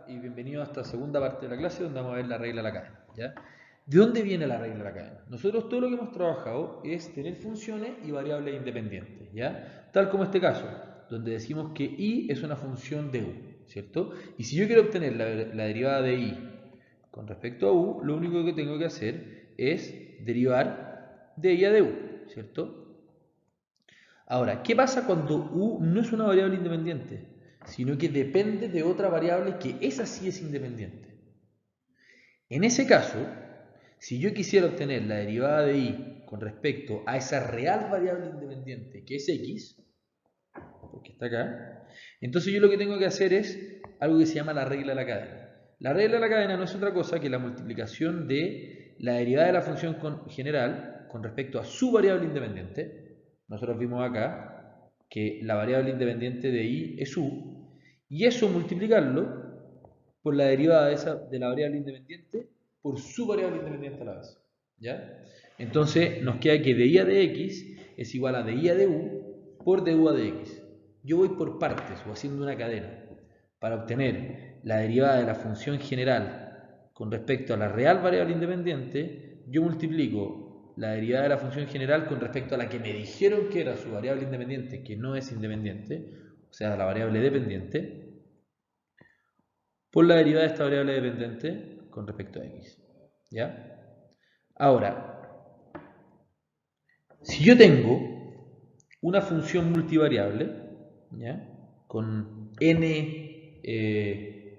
y bienvenido a esta segunda parte de la clase donde vamos a ver la regla de la cadena, ¿ya? ¿De dónde viene la regla de la cadena? Nosotros todo lo que hemos trabajado es tener funciones y variables independientes, ¿ya? Tal como este caso, donde decimos que y es una función de u, ¿cierto? Y si yo quiero obtener la derivada de i con respecto a u, lo único que tengo que hacer es derivar de i a de u, ¿cierto? Ahora, ¿qué pasa cuando u no es una variable independiente? Sino que depende de otra variable que esa sí es independiente. En ese caso, si yo quisiera obtener la derivada de i con respecto a esa real variable independiente que es x, porque está acá, entonces yo lo que tengo que hacer es algo que se llama la regla de la cadena. La regla de la cadena no es otra cosa que la multiplicación de la derivada de la función general con respecto a su variable independiente. Nosotros vimos acá que la variable independiente de i es u, y eso multiplicarlo por la derivada de la variable independiente por su variable independiente a la vez. ¿Ya? Entonces nos queda que de i a de x es igual a de i a de u por de u a de x. Yo voy por partes o haciendo una cadena para obtener la derivada de la función general con respecto a la real variable independiente. Yo multiplico la derivada de la función general con respecto a la que me dijeron que era su variable independiente, que no es independiente, o sea, la variable dependiente, por la derivada de esta variable dependiente con respecto a x. ¿Ya? Ahora, si yo tengo una función multivariable, ¿ya? Con n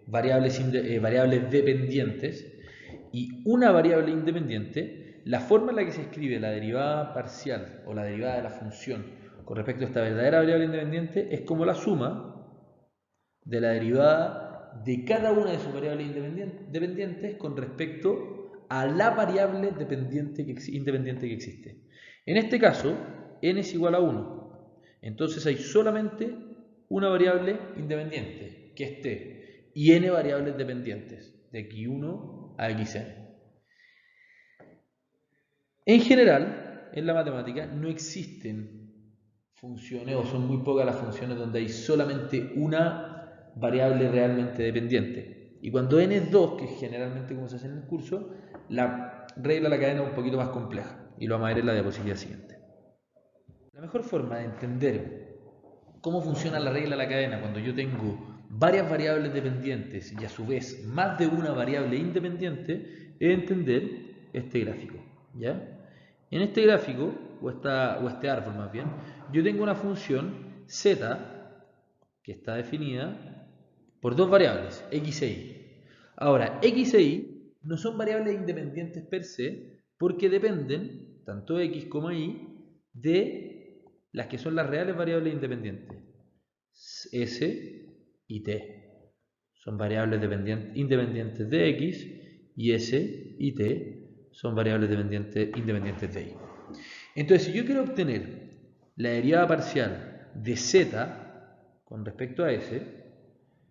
variables dependientes y una variable independiente, la forma en la que se escribe la derivada parcial o la derivada de la función con respecto a esta verdadera variable independiente es como la suma de la derivada de cada una de sus variables dependientes con respecto a la variable independiente que existe. En este caso, n es igual a 1. Entonces hay solamente una variable independiente, que es t, y n variables dependientes, de x1 a xn. En general, en la matemática no existen funciones, o son muy pocas las funciones donde hay solamente una variable realmente dependiente. Y cuando n es 2, que es generalmente como se hace en el curso, la regla de la cadena es un poquito más compleja. Y lo vamos a ver en la diapositiva siguiente. La mejor forma de entender cómo funciona la regla de la cadena cuando yo tengo varias variables dependientes y a su vez más de una variable independiente es entender este gráfico, ¿ya? En este gráfico, o este árbol más bien, yo tengo una función z que está definida por dos variables, x e y. Ahora, x e y no son variables independientes per se porque dependen, tanto x como y, de las que son las reales variables independientes, s y t. Son variables independientes de x y s y t son variables independientes de y. Entonces, si yo quiero obtener la derivada parcial de z con respecto a s,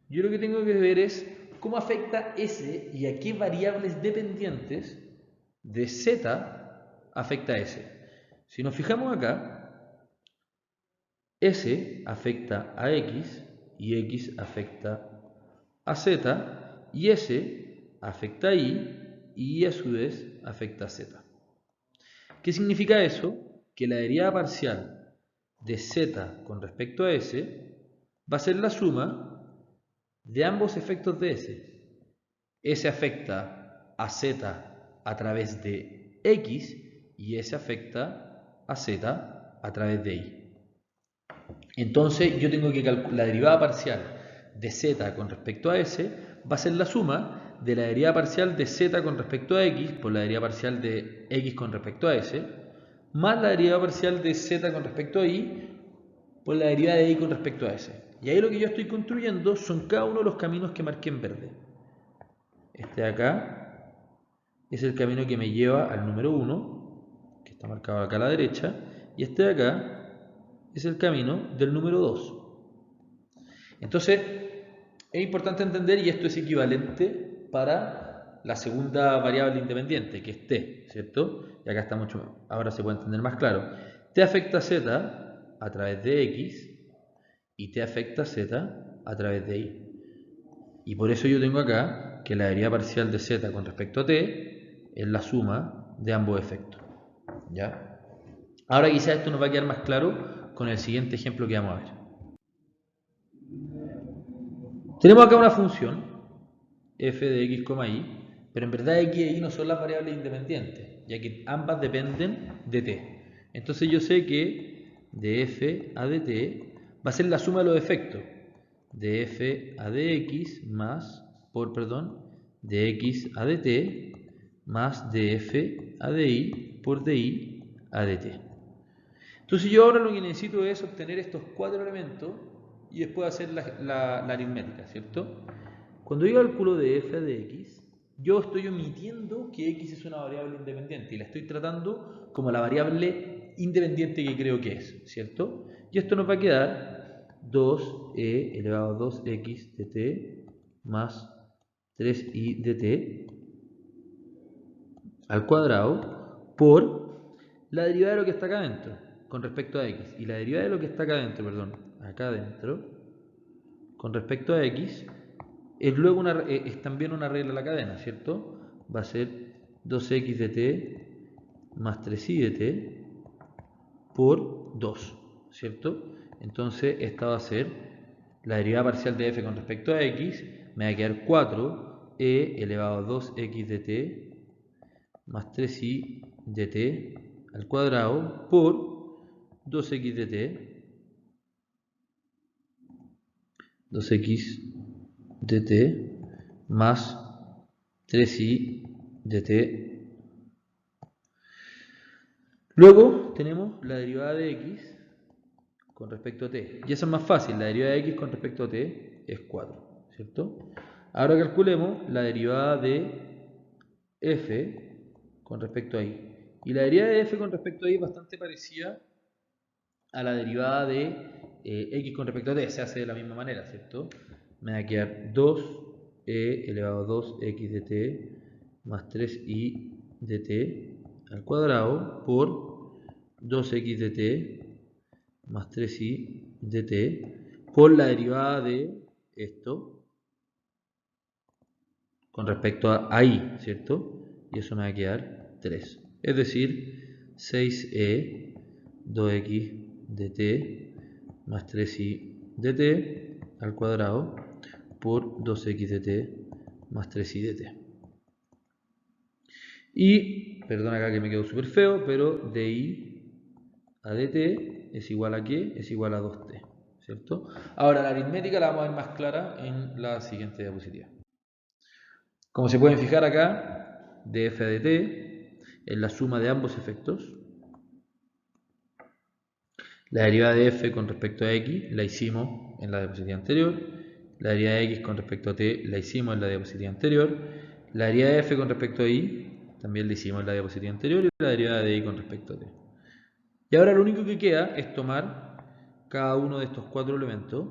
yo lo que tengo que ver es cómo afecta s y a qué variables dependientes de z afecta s. Si nos fijamos acá, s afecta a x y x afecta a z y s afecta a y a su vez afecta a z. ¿Qué significa eso? Que la derivada parcial de z con respecto a s va a ser la suma de ambos efectos de s. S afecta a z a través de x y s afecta a z a través de y. Entonces yo tengo que calcular la derivada parcial de z con respecto a s va a ser la suma de la derivada parcial de z con respecto a x por la derivada parcial de x con respecto a s más la derivada parcial de z con respecto a y por la derivada de y con respecto a s. Y ahí lo que yo estoy construyendo son cada uno de los caminos que marqué en verde. Este de acá es el camino que me lleva al número 1, que está marcado acá a la derecha, y este de acá es el camino del número 2. Entonces, es importante entender, y esto es equivalente para la segunda variable independiente, que es t, ¿cierto? Y acá está mucho, ahora se puede entender más claro. T afecta a z a través de x y t afecta a z a través de y. Y por eso yo tengo acá que la derivada parcial de z con respecto a t es la suma de ambos efectos. ¿Ya? Ahora quizás esto nos va a quedar más claro con el siguiente ejemplo que vamos a ver. Tenemos acá una función f de x, y, pero en verdad x y y no son las variables independientes, ya que ambas dependen de t. Entonces yo sé que de f a de t va a ser la suma de los efectos de f a de x de x a de t más de f a de y por de y a de t. Entonces yo ahora lo que necesito es obtener estos cuatro elementos y después hacer la aritmética, ¿cierto? Cuando yo calculo de f de x, yo estoy omitiendo que x es una variable independiente y la estoy tratando como la variable independiente que creo que es, ¿cierto? Y esto nos va a quedar 2e elevado a 2x de t más 3i de t al cuadrado por la derivada de lo que está acá adentro con respecto a x. Y la derivada de lo que está acá adentro, acá adentro, con respecto a x, es luego es también una regla de la cadena, ¿cierto? Va a ser 2x de t más 3i de t por 2, ¿cierto? Entonces esta va a ser la derivada parcial de f con respecto a x, me va a quedar 4e elevado a 2x de t más 3i de t al cuadrado por 2x de t, 2x de t más 3i de t. Luego tenemos la derivada de x con respecto a t. Y esa es más fácil, la derivada de x con respecto a t es 4, ¿cierto? Ahora calculemos la derivada de f con respecto a y. Y la derivada de f con respecto a y es bastante parecida a la derivada de x con respecto a t, se hace de la misma manera, ¿cierto? Me va a quedar 2e elevado a 2x de t más 3i de t al cuadrado por 2x de t más 3i de t por la derivada de esto con respecto a y, ¿cierto? Y eso me va a quedar 3. Es decir, 6e 2x de t más 3i de t al cuadrado por 2x de t más 3i de t. Y, perdón acá que me quedó súper feo, pero de i a dt es igual a ¿qué? Es igual a 2t, ¿cierto? Ahora la aritmética la vamos a ver más clara en la siguiente diapositiva. Como se pueden fijar acá, de f de t es la suma de ambos efectos. La derivada de f con respecto a x la hicimos en la diapositiva anterior. La derivada de x con respecto a t la hicimos en la diapositiva anterior. La derivada de f con respecto a y también la hicimos en la diapositiva anterior. Y la derivada de y con respecto a t. Y ahora lo único que queda es tomar cada uno de estos cuatro elementos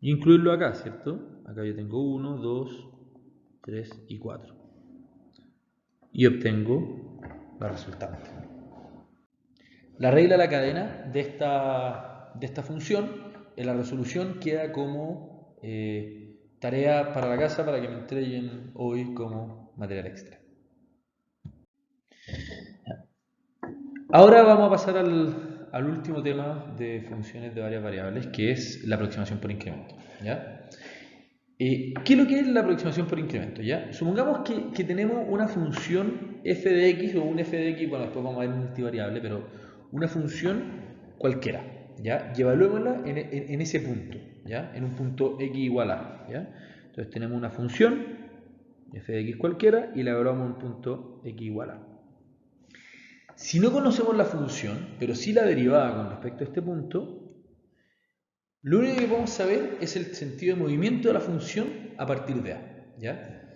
y incluirlo acá, ¿cierto? Acá yo tengo 1, 2, 3 y 4. Y obtengo la resultante. La regla de la cadena de esta función en la resolución queda como tarea para la casa para que me entreguen hoy como material extra. Ahora vamos a pasar al último tema de funciones de varias variables, que es la aproximación por incremento, ¿ya? ¿Qué es lo que es la aproximación por incremento? ¿Ya? Supongamos que tenemos una función f de x o un f de x, bueno, después vamos a ver un multivariable, pero una función cualquiera, ¿ya? Y evaluémosla en ese punto, ¿ya? En un punto x igual a, ¿ya? Entonces tenemos una función f de x cualquiera y la evaluamos en un punto x igual a. Si no conocemos la función, pero sí la derivada con respecto a este punto, lo único que podemos saber es el sentido de movimiento de la función a partir de a, ¿ya?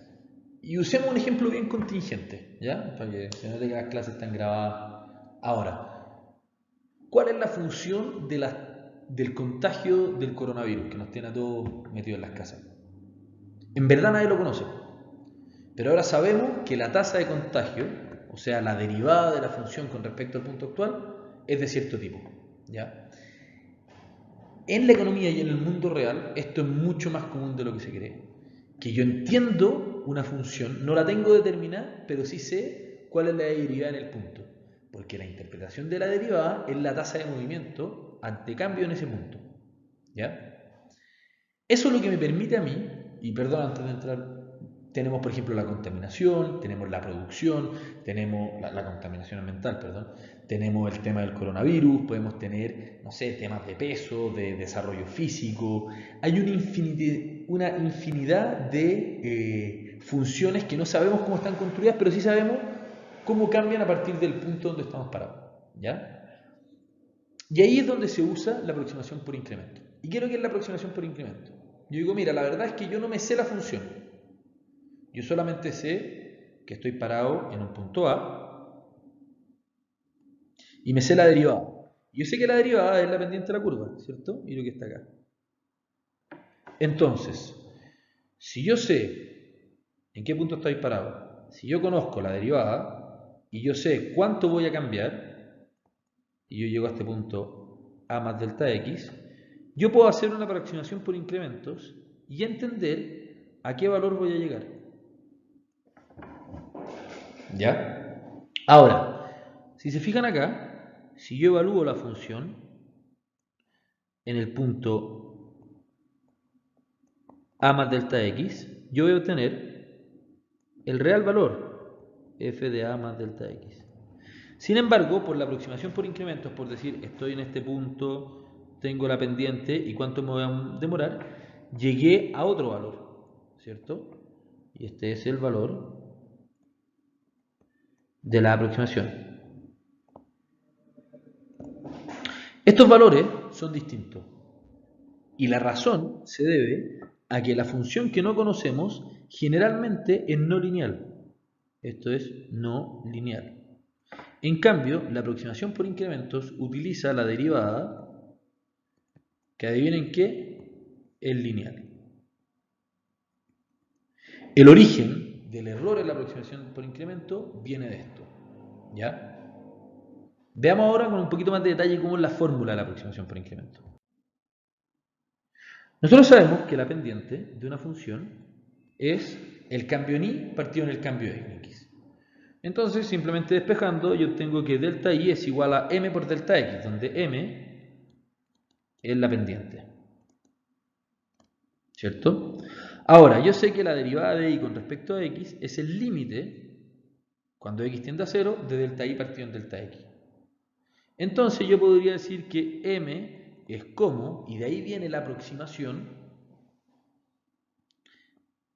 Y usemos un ejemplo bien contingente, ¿ya? Para que se note que las clases están grabadas ahora. ¿Cuál es la función del contagio del coronavirus que nos tiene a todos metidos en las casas? En verdad nadie lo conoce, pero ahora sabemos que la tasa de contagio, o sea, la derivada de la función con respecto al punto actual, es de cierto tipo, ¿ya? En la economía y en el mundo real, esto es mucho más común de lo que se cree. Que yo entiendo una función, no la tengo determinada, pero sí sé cuál es la derivada en el punto. Porque la interpretación de la derivada es la tasa de movimiento ante cambio en ese punto. ¿Ya? Eso es lo que me permite a mí, y perdón, antes de entrar, tenemos por ejemplo la contaminación, tenemos la producción, tenemos la contaminación ambiental, perdón, tenemos el tema del coronavirus, podemos tener, no sé, temas de peso, de desarrollo físico, hay una infinidad de funciones que no sabemos cómo están construidas, pero sí sabemos cómo cambian a partir del punto donde estamos parados, ¿ya? Y ahí es donde se usa la aproximación por incremento. ¿Y qué es lo que es la aproximación por incremento? Yo digo, mira, la verdad es que yo no me sé la función. Yo solamente sé que estoy parado en un punto A y me sé la derivada. Yo sé que la derivada es la pendiente de la curva, ¿cierto? Y lo que está acá. Entonces, si yo sé en qué punto estoy parado, si yo conozco la derivada y yo sé cuánto voy a cambiar, y yo llego a este punto A más delta X, yo puedo hacer una aproximación por incrementos y entender a qué valor voy a llegar. ¿Ya? Ahora, si se fijan acá, si yo evalúo la función en el punto A más delta X, yo voy a obtener el real valor f de A más delta X. Sin embargo, por la aproximación por incrementos, por decir, estoy en este punto, tengo la pendiente y cuánto me voy a demorar, llegué a otro valor, ¿cierto? Y este es el valor de la aproximación. Estos valores son distintos y la razón se debe a que la función que no conocemos generalmente es no lineal. Esto es no lineal. En cambio, la aproximación por incrementos utiliza la derivada, que adivinen qué, es lineal. El origen del error en la aproximación por incremento viene de esto. ¿Ya? Veamos ahora con un poquito más de detalle cómo es la fórmula de la aproximación por incremento. Nosotros sabemos que la pendiente de una función es el cambio en y partido en el cambio en x. Entonces, simplemente despejando, yo obtengo que delta y es igual a m por delta x, donde m es la pendiente. ¿Cierto? Ahora, yo sé que la derivada de y con respecto a x es el límite, cuando x tiende a 0, de delta y partido en delta x. Entonces yo podría decir que m es como, y de ahí viene la aproximación,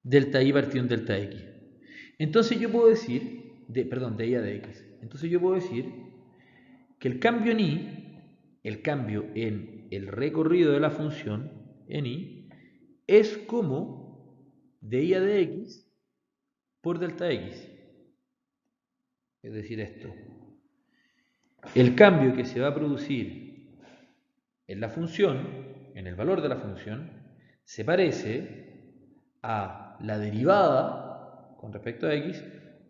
delta y partido en delta x. Entonces yo puedo decir, de y a de x. Entonces yo puedo decir que el cambio en y, el cambio en el recorrido de la función en y, es como de y a de x por delta x. Es decir, esto. El cambio que se va a producir en la función, en el valor de la función, se parece a la derivada con respecto a x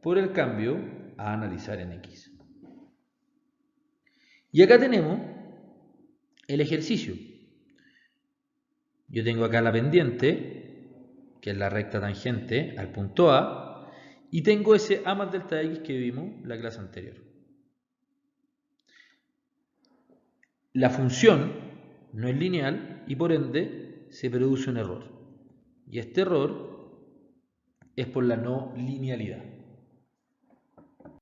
por el cambio a analizar en x. Y acá tenemos el ejercicio. Yo tengo acá la pendiente, que es la recta tangente al punto A, y tengo ese a más delta x que vimos en la clase anterior. La función no es lineal y por ende se produce un error. Y este error es por la no linealidad.